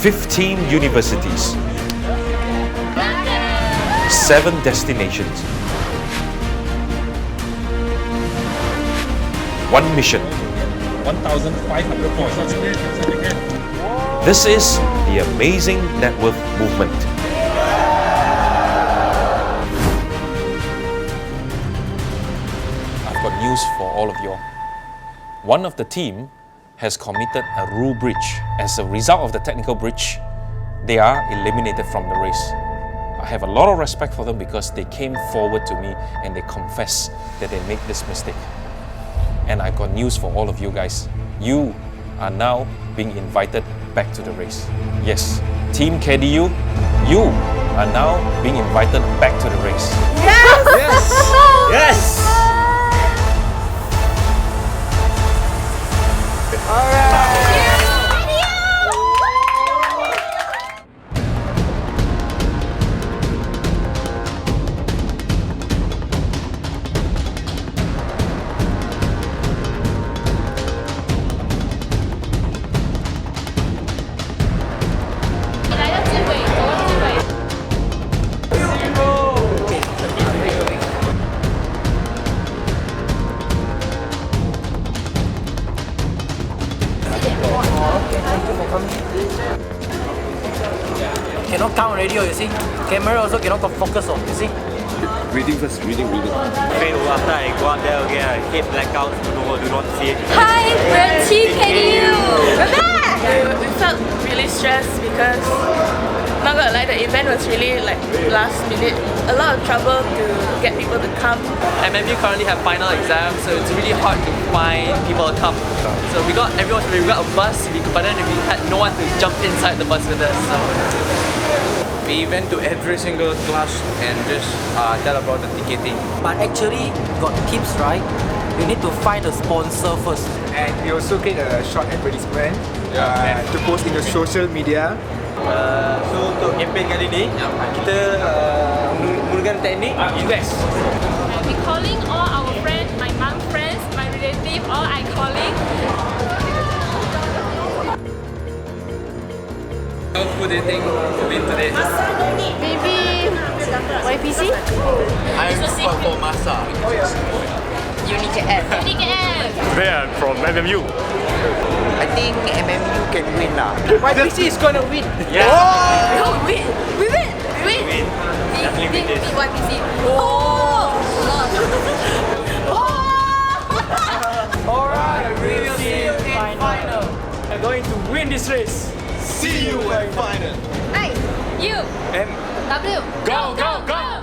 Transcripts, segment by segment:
15 universities, 7 destinations, 1 mission. 1,500 points. This is the Amazing Nettworth Movement. I've got news for all of you all. One of the team has committed a rule breach. As a result of the technical breach, they are eliminated from the race. I have a lot of respect for them because they came forward to me and they confessed that they made this mistake. And I've got news for all of you guys. You are now being invited back to the race. Yes, Team KDU, you are now being invited back to the race. Yes! Yes! Yes! Cannot count already, you see. Camera also cannot focus on, you see. Reading first, reading. Fail after I go out there again, I hate blackouts, do not see it. Hi, we're Team KDU! We're back! We felt really stressed because, not gonna lie, the event was really like last minute. A lot of trouble to get people to come. MMU currently have final exams, so it's really hard to find people to come. So we got a bus, but then we had no one to jump inside the bus with us. So we went to every single class and just tell about the ticketing. But actually, got tips, right? You need to find a sponsor first. And we also create a short advertisement to post in the social media. So untuk campaign kali ni, kita menggunakan teknik invest. I'll be calling all our friends, my mom friends, my relative, all I calling. Who do you think will win today? Maybe YPC? I'm for Masa. UniKF. Where? From MMU. I think MMU can win lah. YPC is gonna win. Yeah. Oh, we win! We win! Definitely win this. Beat YPC. Oh! Alright, we will see you in final. we're going to win this race. See you in final. I, U, W. Go, go, go!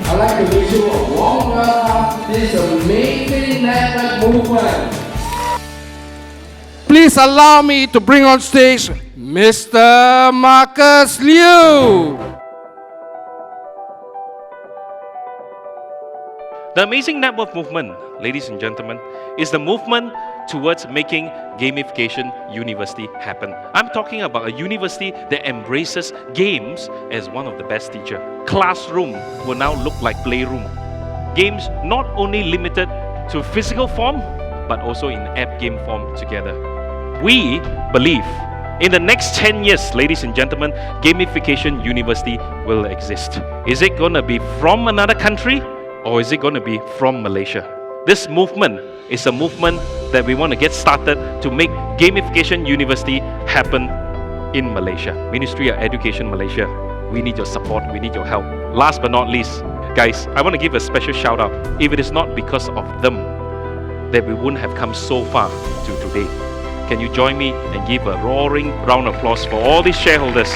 I'd like to wish you a warm welcome to this Amazing Nettworth Movement. Please allow me to bring on stage Mr. Marcus Liu. The Amazing Nettworth Movement, ladies and gentlemen, is the movement towards making Gamification University happen. I'm talking about a university that embraces games as one of the best teachers. Classroom will now look like playroom. Games not only limited to physical form, but also in app game form together. We believe in the next 10 years, ladies and gentlemen, Gamification University will exist. Is it going to be from another country or is it going to be from Malaysia? This movement is a movement that we want to get started to make Gamification University happen in Malaysia. Ministry of Education Malaysia, we need your support, we need your help. Last but not least, guys, I want to give a special shout out. If it is not because of them, that we wouldn't have come so far to today. Can you join me and give a roaring round of applause for all these shareholders?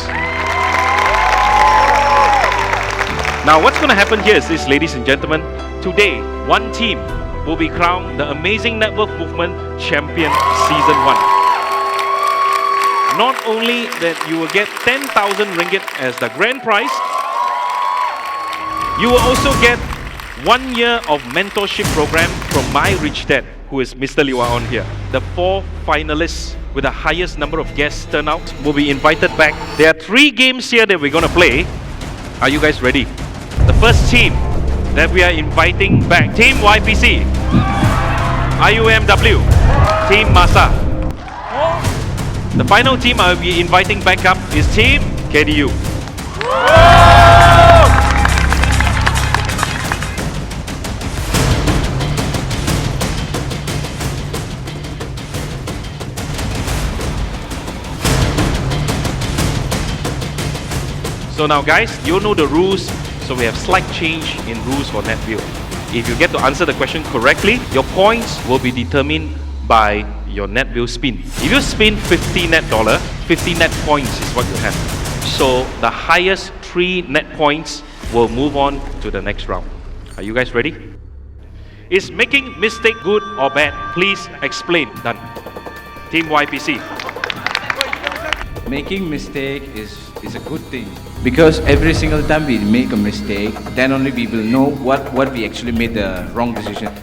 Now what's going to happen here is this, ladies and gentlemen. Today, one team will be crowned the Amazing Networth Movement Champion Season 1. Not only that you will get 10,000 ringgit as the grand prize, you will also get 1 year of mentorship program from my rich dad, who is Mr. Liwa on here. The 4 finalists with the highest number of guests turnout will be invited back. There are 3 games here that we're going to play. Are you guys ready? The first team that we are inviting back, Team YPC, IUMW, Team Masa. The final team I'll be inviting back up is Team KDU. So now guys, you know the rules, so we have slight change in rules for NetView. If you get to answer the question correctly, your points will be determined by your NetView spin. If you spin $50 net, 50 net points is what you have. So the highest 3 net points will move on to the next round. Are you guys ready? Is making mistake good or bad? Please explain. Done. Team YPC. Making mistake is a good thing, because every single time we make a mistake, then only we will know what we actually made the wrong decision.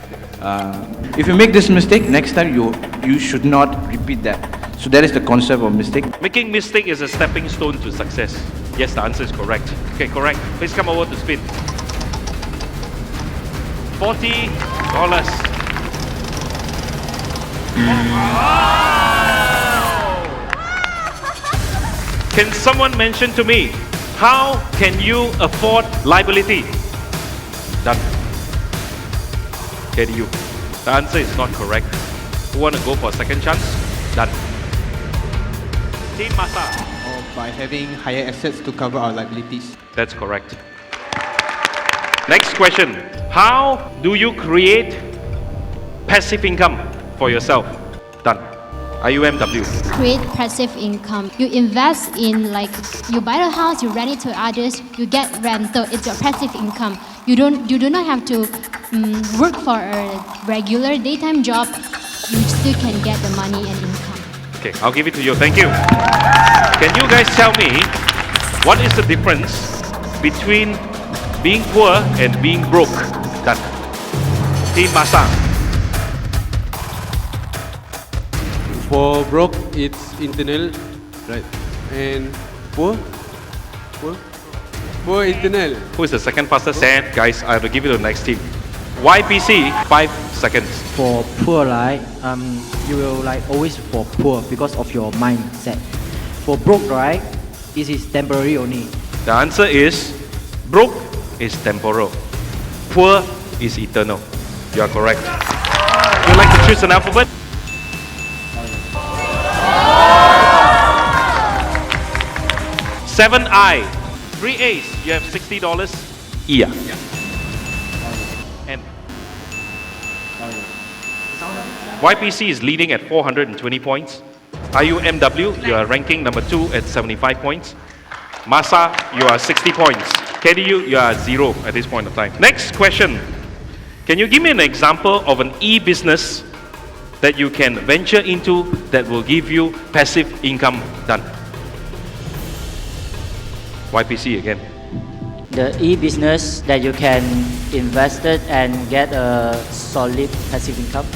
If you make this mistake, next time you should not repeat that. So that is the concept of mistake. Making mistake is a stepping stone to success. Yes, the answer is correct. Okay, correct. Please come over to spin. $40. Can someone mention to me, how can you afford liability? Done. KDU. The answer is not correct. Who want to go for a second chance? Done. Team Masa. Or by having higher assets to cover our liabilities. That's correct. Next question. How do you create passive income for yourself? Done. IUMW. Create passive income. You invest in, like, you buy a house, you rent it to others, you get rental. It's your passive income. You do not have to work for a regular daytime job. You still can get the money and income. Okay, I'll give it to you. Thank you. Can you guys tell me what is the difference between being poor and being broke? Done. Team Masa. For broke, it's internal, right? And poor internal. Who is the second fastest? Sand. Guys, I have to give it to the next team. YPC, 5 seconds. For poor, right, you will like always for poor because of your mindset. For broke, right, it is temporary only. The answer is broke is temporal. Poor is eternal. You are correct. Would you like to choose an alphabet? Seven I. 3 A's. You have $60. Yeah. And YPC is leading at 420 points. IUMW, you are ranking number 2 at 75 points. Masa, you are 60 points. KDU, you are 0 at this point of time. Next question. Can you give me an example of an e-business that you can venture into that will give you passive income? Done. YPC again. The e-business that you can invest it and get a solid passive income.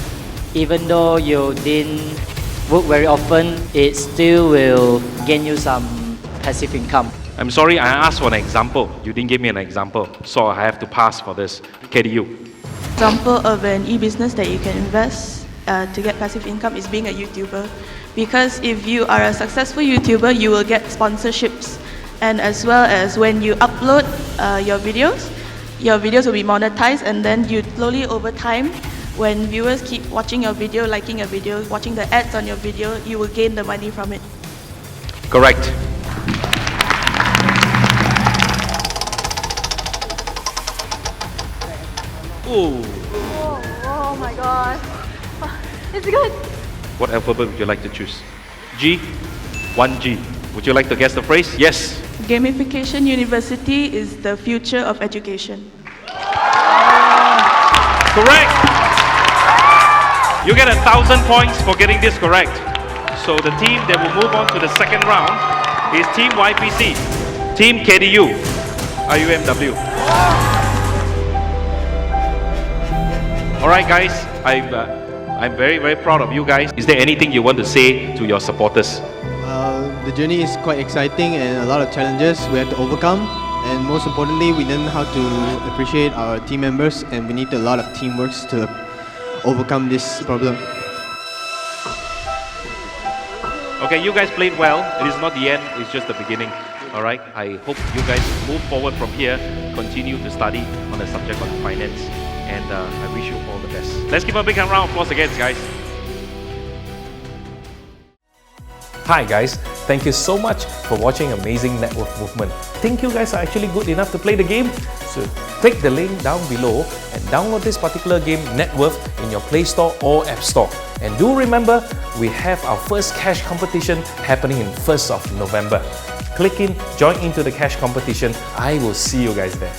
Even though you didn't work very often, it still will gain you some passive income. I'm sorry, I asked for an example. You didn't give me an example, so I have to pass for this. KDU. Example of an e-business that you can invest to get passive income is being a YouTuber. Because if you are a successful YouTuber, you will get sponsorships. And as well as when you upload your videos will be monetized, and then you slowly over time, when viewers keep watching your video, liking your video, watching the ads on your video, you will gain the money from it. Correct. Ooh. Oh my god. It's good. What alphabet would you like to choose? G? 1G. Would you like to guess the phrase? Yes. Gamification University is the future of education. Correct. You get 1,000 points for getting this correct. So the team that will move on to the second round is Team YPC, Team KDU, IUMW. Alright guys, I'm very, very proud of you guys. Is there anything you want to say to your supporters? The journey is quite exciting and a lot of challenges we have to overcome. And most importantly, we learn how to appreciate our team members, and we need a lot of teamwork to overcome this problem. Okay, you guys played well. It is not the end, it's just the beginning. Alright, I hope you guys move forward from here, continue to study on the subject of finance, and I wish you all the best. Let's give a big round of applause again, guys. Hi guys, thank you so much for watching Amazing Nettworth Movement. Think you guys are actually good enough to play the game? So click the link down below and download this particular game, Nettworth, in your Play Store or App Store. And do remember, we have our first cash competition happening in 1st of November. Click in, join into the cash competition. I will see you guys there.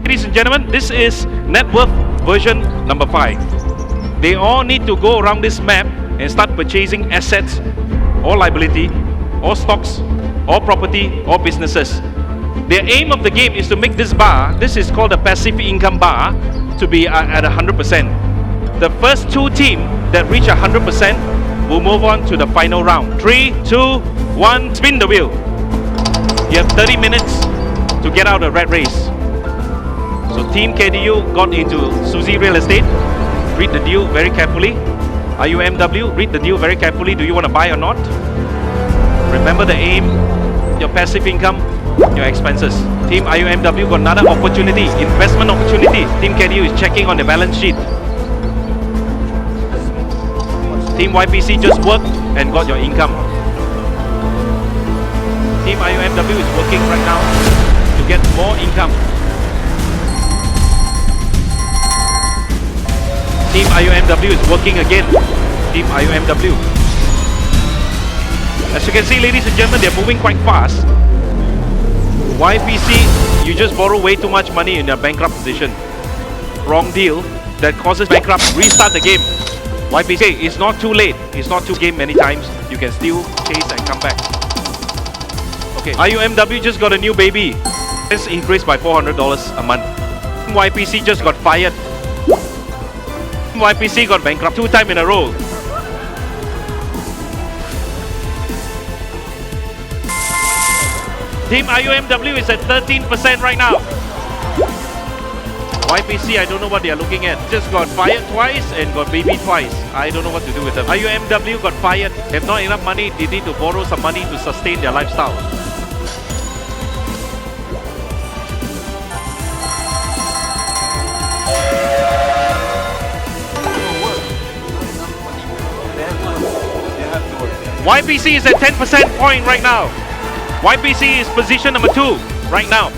Ladies and gentlemen, this is Nettworth version number 5. They all need to go around this map and start purchasing assets or liability or stocks or property or businesses. The aim of the game is to make this bar, this is called the passive income bar, to be at 100%. The first 2 teams that reach 100% will move on to the final round. 3, 2, 1, spin the wheel. You have 30 minutes to get out of the rat race. So Team KDU got into Suzy Real Estate. Read the deal very carefully. IUMW, read the deal very carefully. Do you want to buy or not? Remember the aim, your passive income, your expenses. Team IUMW got another opportunity, investment opportunity. Team KDU is checking on the balance sheet. Team YPC just worked and got your income. Team IUMW is working right now to get more income. Team IUMW is working again. Team IUMW. As you can see, ladies and gentlemen, they're moving quite fast. YPC, you just borrow way too much money in a bankrupt position. Wrong deal that causes bankrupt. Restart the game. YPC, it's not too late. It's not too game many times. You can still chase and come back. Okay, IUMW just got a new baby. It's increased by $400 a month. YPC just got fired. YPC got bankrupt 2 times in a row. Team IUMW is at 13% right now. YPC, I don't know what they are looking at. Just got fired twice and got baby twice. I don't know what to do with them. IUMW got fired. Have not enough money. They need to borrow some money to sustain their lifestyle. YPC is at 10% point right now. YPC is position number 2 right now.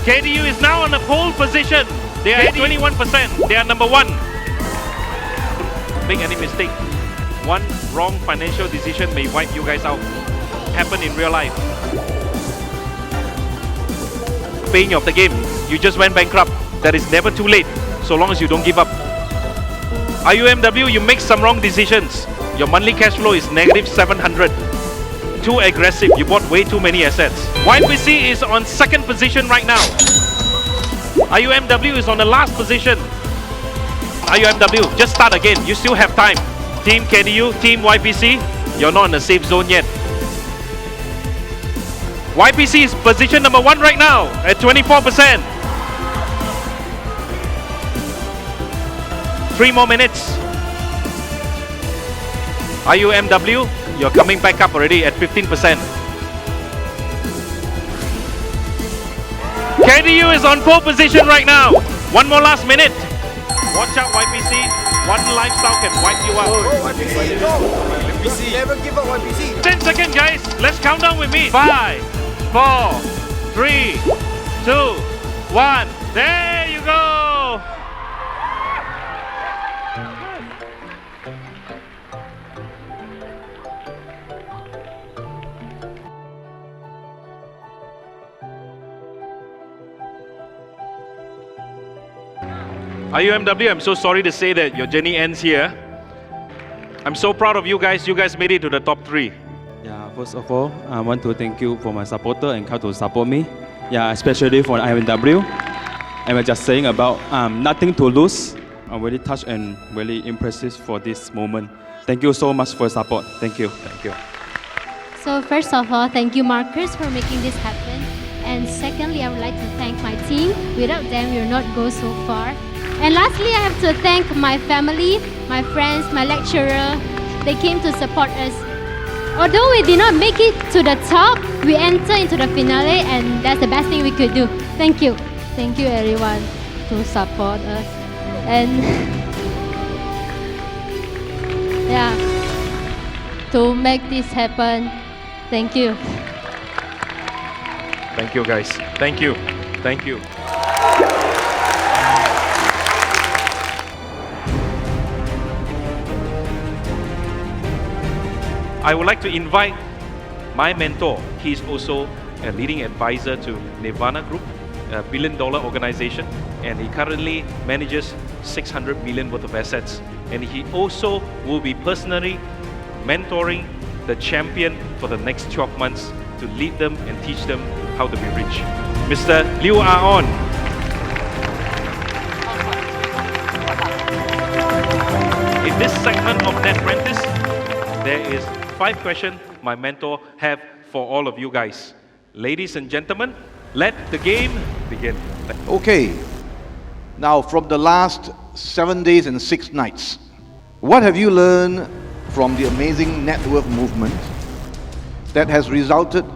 KDU is now on the pole position. They are at 21%. They are number 1. Don't make any mistake. One wrong financial decision may wipe you guys out. Happen in real life. Paying off the game. You just went bankrupt. That is never too late, so long as you don't give up. IUMW, you make some wrong decisions. Your monthly cash flow is negative 700. Too aggressive. You bought way too many assets. YPC is on 2nd position right now. IUMW is on the last position. IUMW, just start again. You still have time. Team KDU, Team YPC, you're not in the safe zone yet. YPC is position number 1 right now at 24%. 3 more minutes. IUMW, you're coming back up already at 15%. KDU is on pole position right now. 1 more last minute. Watch out, YPC. One lifestyle can wipe you out. YPC, YPC. Never give up, YPC. 10 seconds, guys. Let's count down with me. 5, 4, 3, 2, 1. There you go. IUMW, I'm so sorry to say that your journey ends here. I'm so proud of you guys. You guys made it to the top 3. Yeah, first of all, I want to thank you for my supporter and how to support me. Yeah, especially for IUMW. And we're just saying about nothing to lose. I'm really touched and really impressed for this moment. Thank you so much for your support. Thank you. Thank you. So first of all, thank you Marcus for making this happen. And secondly, I would like to thank my team. Without them, we will not go so far. And lastly, I have to thank my family, my friends, my lecturer. They came to support us. Although we did not make it to the top, we enter into the finale and that's the best thing we could do. Thank you. Thank you everyone to support us. And yeah, to make this happen. Thank you. Thank you, guys. Thank you. Thank you. I would like to invite my mentor. He's also a leading advisor to Nirvana Group, a billion-dollar organization, and he currently manages 600 million worth of assets. And he also will be personally mentoring the champion for the next 12 months to lead them and teach them how to be rich. Mr. Liu Aon. In this segment of Net Apprentice, there is 5 questions my mentor have for all of you guys. Ladies and gentlemen, let the game begin. Okay, now from the last 7 days and 6 nights, what have you learned from the Amazing Nettworth Movement that has resulted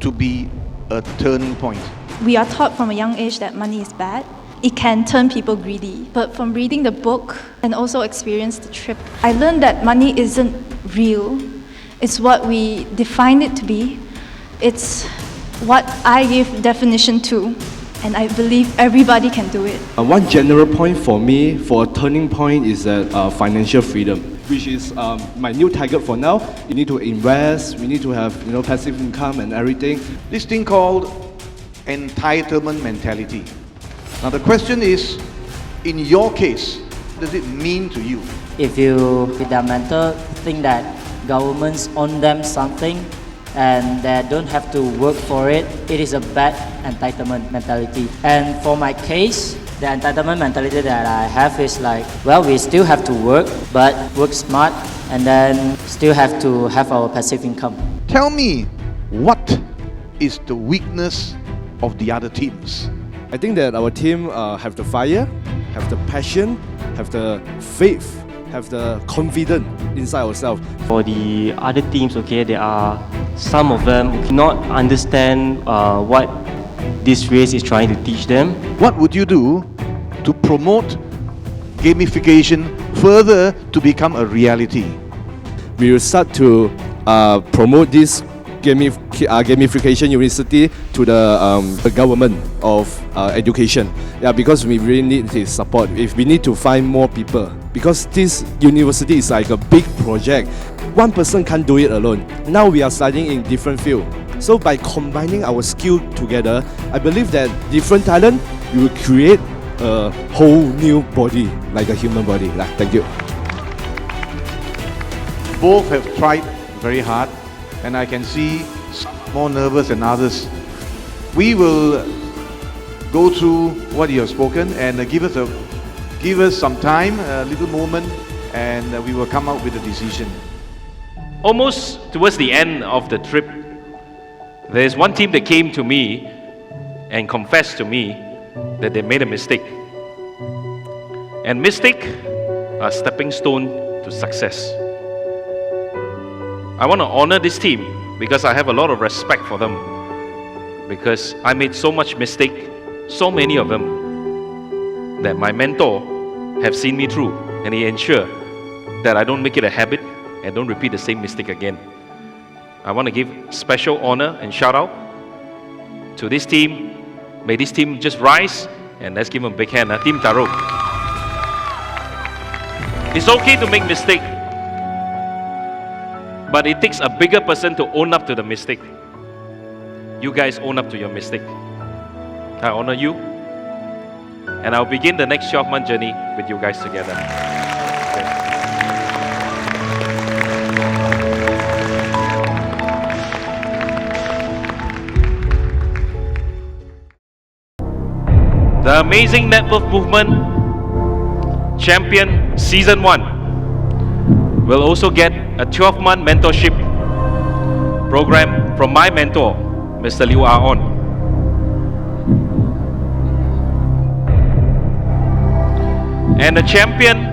to be a turning point? We are taught from a young age that money is bad. It can turn people greedy. But from reading the book and also experience the trip, I learned that money isn't real. It's what we define it to be. It's what I give definition to. And I believe everybody can do it. One general point for me, for a turning point, is that financial freedom, which is my new target for now. You need to invest, we need to have passive income and everything. This thing called entitlement mentality. Now the question is, in your case, what does it mean to you? If you, with that mental, think that governments own them something and they don't have to work for it, it is a bad entitlement mentality. And for my case, the entitlement mentality that I have is like, well, we still have to work, but work smart and then still have to have our passive income. Tell me, what is the weakness of the other teams? I think that our team have the fire, have the passion, have the faith, have the confidence inside ourselves. For the other teams, okay, there are some of them who cannot understand what this race is trying to teach them. What would you do to promote gamification further to become a reality? We will start to promote this Gamification University to the government of education. Yeah, because we really need his support. If we need to find more people, because this university is like a big project. One person can't do it alone. Now we are studying in different fields. So by combining our skill together, I believe that different talent will create a whole new body, like a human body. Thank you. Both have tried very hard, and I can see some more nervous than others. We will go through what you have spoken and give us some time, a little moment, and we will come out with a decision. Almost towards the end of the trip, there's one team that came to me and confessed to me that they made a mistake. And mistake are stepping stone to success. I want to honor this team because I have a lot of respect for them, because I made so much mistake, so many of them, that my mentor have seen me through, and he ensure that I don't make it a habit and don't repeat the same mistake again. I want to give special honor and shout out to this team. May this team just rise, and let's give them a big hand. Team Taro. It's okay to make mistake, but it takes a bigger person to own up to the mistake. You guys own up to your mistake. I honor you. And I'll begin the next 12-month journey with you guys together. The Amazing Nettworth Movement Champion Season 1 will also get a 12-month mentorship program from my mentor, Mr. Liu Ah-on. And the champion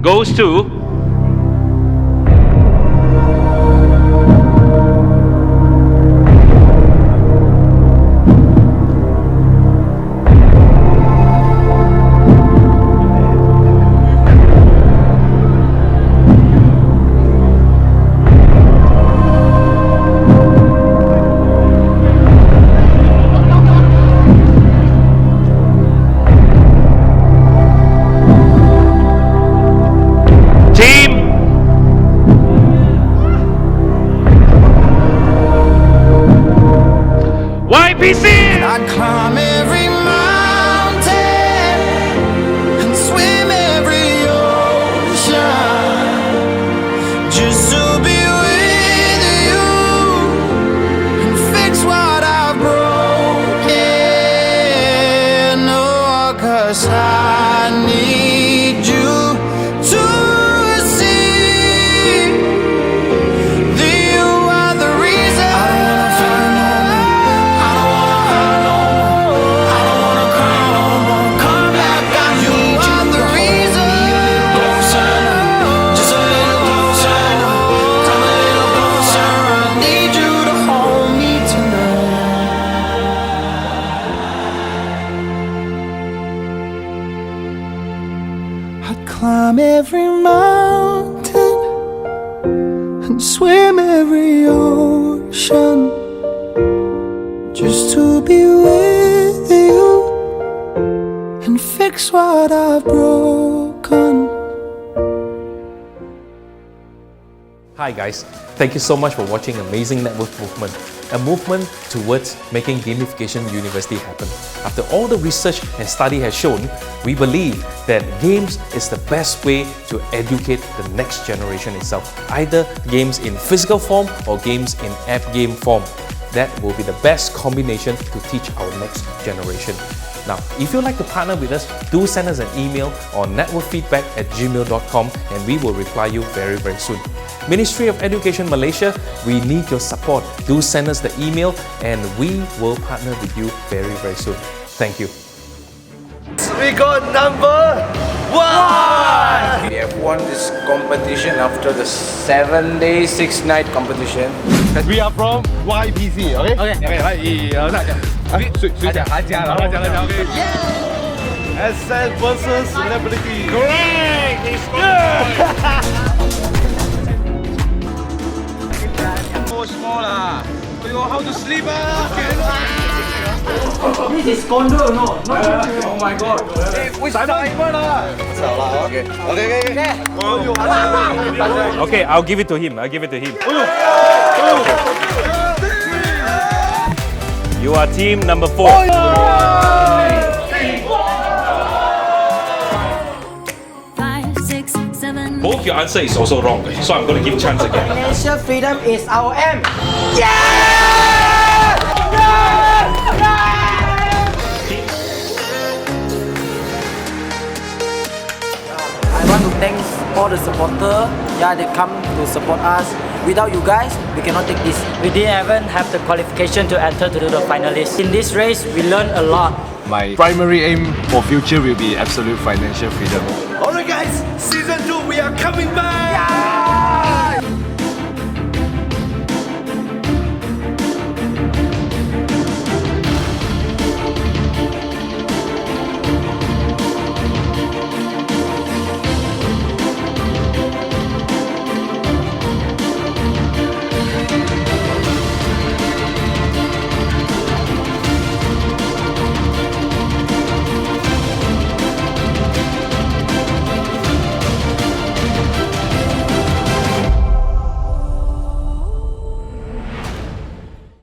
goes to I'd climb every mountain and swim every ocean just to be with you and fix what I've broken. Oh, 'cause I need you to see that you are the reason. I don't wanna find no more. Climb every mountain and swim every ocean just to be with you and fix what I've broken. Hi guys, thank you so much for watching Amazing Nettworth Movement, a movement towards making Gamification University happen. After all the research and study has shown, we believe that games is the best way to educate the next generation itself. Either games in physical form or games in app game form. That will be the best combination to teach our next generation. Now, if you'd like to partner with us, do send us an email on networkfeedback@gmail.com and we will reply you very, very soon. Ministry of Education Malaysia, we need your support. Do send us the email and we will partner with you very, very soon. Thank you. We got number 1! We have won this competition after the 7-day, 6-night competition. We are from YPC, okay? Okay. SL versus Celebrity. Correct! It's Small lah. How to sleep This is condo, no? Oh my god. Which Simon lah? Okay. Okay, I'll give it to him. You are team number 4. Both your answer is also wrong, so I'm going to give chance again. Financial freedom is our aim. I want to thank all the supporters. Yeah, they come to support us. Without you guys, we cannot take this. We didn't even have the qualification to enter to the finalists. In this race, we learned a lot. My primary aim for future will be absolute financial freedom. Alright guys, season 2 we are coming back!